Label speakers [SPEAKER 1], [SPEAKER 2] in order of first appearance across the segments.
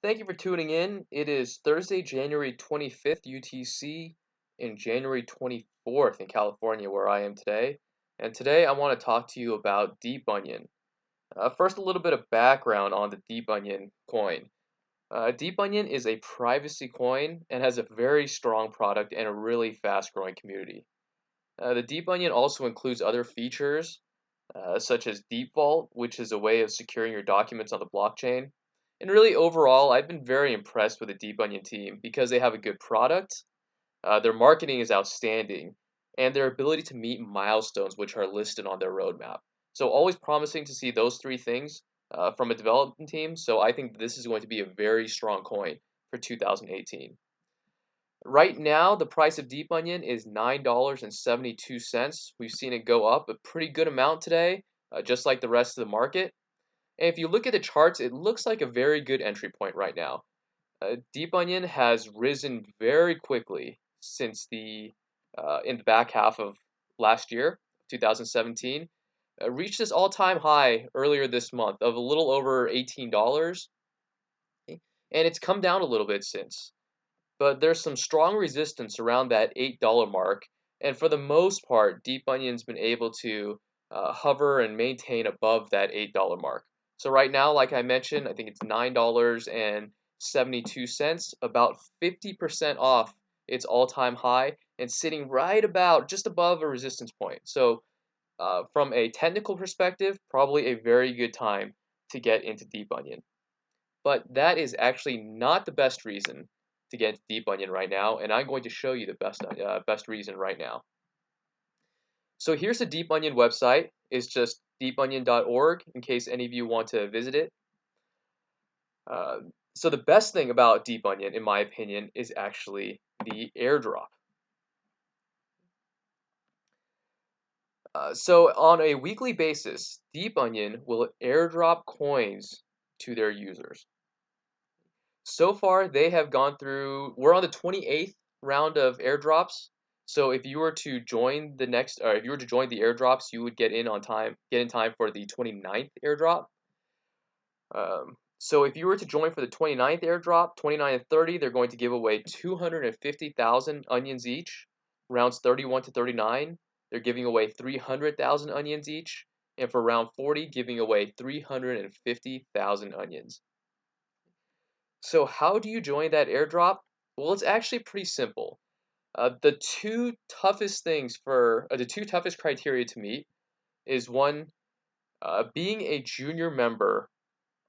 [SPEAKER 1] Thank you for tuning in. It is Thursday, January 25th UTC and January 24th in California, where I am today. And today I want to talk to you about DeepOnion. First, a little bit of background on the DeepOnion coin. DeepOnion is a privacy coin and has a very strong product and a really fast growing community. The DeepOnion also includes other features such as Deep Vault, which is a way of securing your documents on the blockchain. And really, overall, I've been very impressed with the DeepOnion team because they have a good product, their marketing is outstanding, and their ability to meet milestones which are listed on their roadmap. So, always promising to see those three things from a development team. So, I think this is going to be a very strong coin for 2018. Right now, the price of DeepOnion is $9.72. We've seen it go up a pretty good amount today, just like the rest of the market. And if you look at the charts, it looks like a very good entry point right now. DeepOnion has risen very quickly since the in the back half of last year, 2017. Reached this all-time high earlier this month of a little over $18, and it's come down a little bit since. But there's some strong resistance around that $8 mark, and for the most part, DeepOnion's been able to hover and maintain above that $8 mark. So right now, like I mentioned, I think it's $9.72, about 50% off its all-time high, and sitting right about just above a resistance point. So from a technical perspective, probably a very good time to get into DeepOnion. But that is actually not the best reason to get into DeepOnion right now, and I'm going to show you the best reason right now. So here's the DeepOnion website. It's just deeponion.org in case any of you want to visit it. So the best thing about DeepOnion, in my opinion, is actually the airdrop. So on a weekly basis, DeepOnion will airdrop coins to their users. So far, they have gone through, we're on the 28th round of airdrops. So if you were to join the next, or if you were to join the airdrops, you would get in time for the 29th airdrop. So if you were to join for the 29th airdrop, 29 and 30, they're going to give away 250,000 onions each. Rounds 31 to 39, they're giving away 300,000 onions each. And for round 40, giving away 350,000 onions. So how do you join that airdrop? Well, it's actually pretty simple. The two toughest criteria to meet is one, being a junior member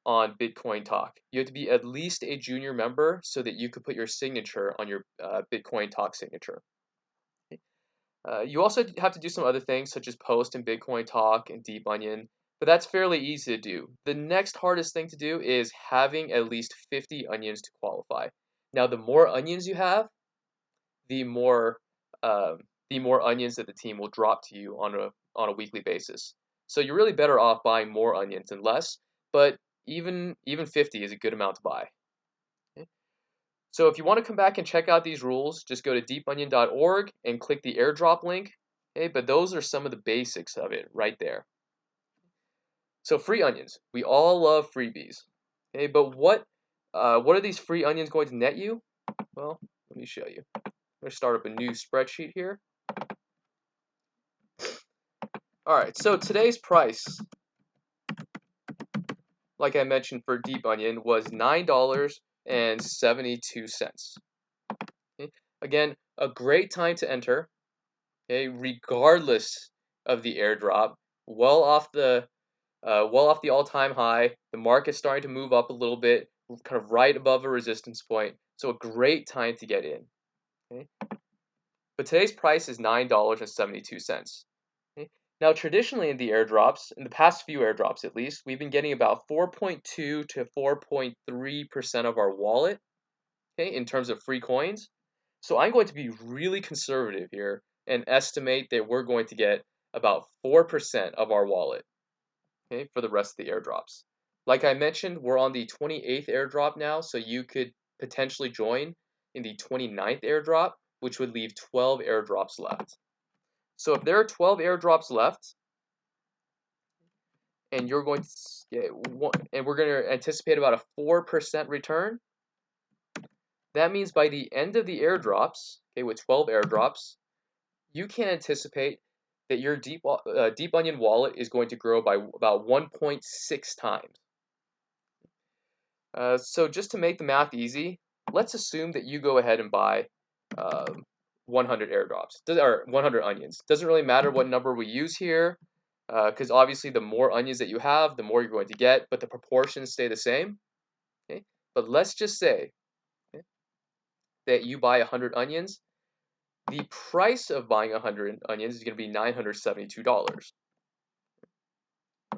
[SPEAKER 1] on Bitcoin Talk. You have to be at least a junior member so that you could put your signature on your Bitcoin Talk signature. You also have to do some other things such as post in Bitcoin Talk and DeepOnion, but that's fairly easy to do. The next hardest thing to do is having at least 50 onions to qualify. Now, the more onions you have, the more onions that the team will drop to you on a weekly basis. So you're really better off buying more onions than less, but even 50 is a good amount to buy. Okay? So if you want to come back and check out these rules, just go to deeponion.org and click the airdrop link. Okay, but those are some of the basics of it right there. So free onions, we all love freebies. Okay, but what are these free onions going to net you? Well, let me show you. I'm going to start up a new spreadsheet here. All right, so today's price, like I mentioned for DeepOnion, was $9.72. Okay? Again, a great time to enter. Okay, regardless of the airdrop, well off the all-time high. The market's starting to move up a little bit, kind of right above a resistance point. So a great time to get in. Okay? But today's price is $9.72. Okay? Now, traditionally in the airdrops, in the past few airdrops at least, we've been getting about 4.2 to 4.3% of our wallet, okay, in terms of free coins. So I'm going to be really conservative here and estimate that we're going to get about 4% of our wallet, okay, for the rest of the airdrops. Like I mentioned, we're on the 28th airdrop now, so you could potentially join in the 29th airdrop, which would leave 12 airdrops left. So if there are 12 airdrops left, and you're going to get one, and we're going to anticipate about a 4% return, That means by the end of the airdrops, okay, with 12 airdrops, you can anticipate that your DeepOnion wallet is going to grow by about 1.6 times. So just to make the math easy, let's assume that you go ahead and buy 100 airdrops, or 100 onions. Doesn't really matter what number we use here, because obviously the more onions that you have, the more you're going to get, but the proportions stay the same. Okay? But let's just say, okay, that you buy 100 onions. The price of buying 100 onions is going to be $972.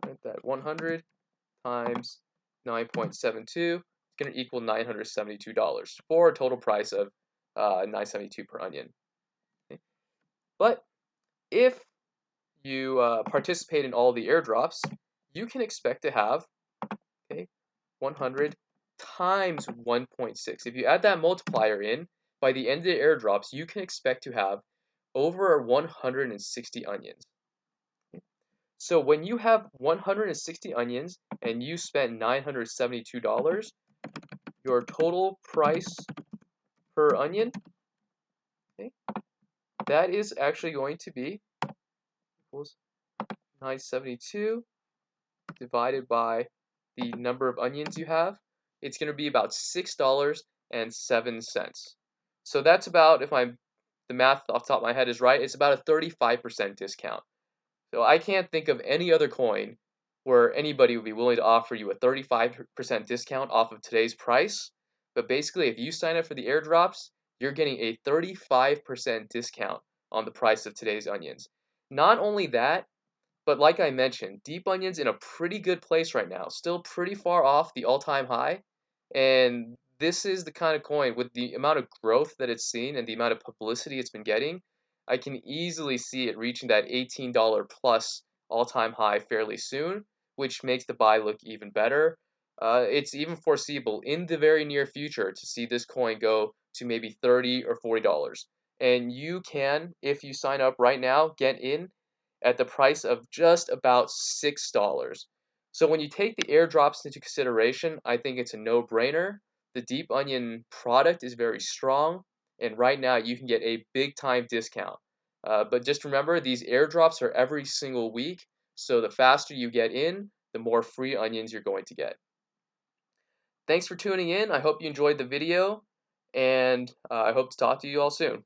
[SPEAKER 1] Right? That 100 times 9.72 is going to equal $972 for a total price of $972 per onion. Okay? But if you participate in all the airdrops, you can expect to have, okay, 100 times 1.6. If you add that multiplier in, by the end of the airdrops, you can expect to have over 160 onions. So when you have 160 onions and you spent $972, your total price per onion, okay, that is actually going to be equals 972 divided by the number of onions you have. It's going to be about $6.07. So that's about, if the math off the top of my head is right, it's about a 35% discount. So I can't think of any other coin where anybody would be willing to offer you a 35% discount off of today's price. But basically, if you sign up for the airdrops, you're getting a 35% discount on the price of today's onions. Not only that, but like I mentioned, DeepOnion's in a pretty good place right now, still pretty far off the all-time high. And this is the kind of coin with the amount of growth that it's seen and the amount of publicity it's been getting, I can easily see it reaching that $18 plus all-time high fairly soon, which makes the buy look even better. It's even foreseeable in the very near future to see this coin go to maybe $30 or $40. And you can, if you sign up right now, get in at the price of just about $6. So when you take the airdrops into consideration, I think it's a no-brainer. The DeepOnion product is very strong, and right now you can get a big-time discount. But just remember, these airdrops are every single week, so the faster you get in, the more free onions you're going to get. Thanks for tuning in. I hope you enjoyed the video, and I hope to talk to you all soon.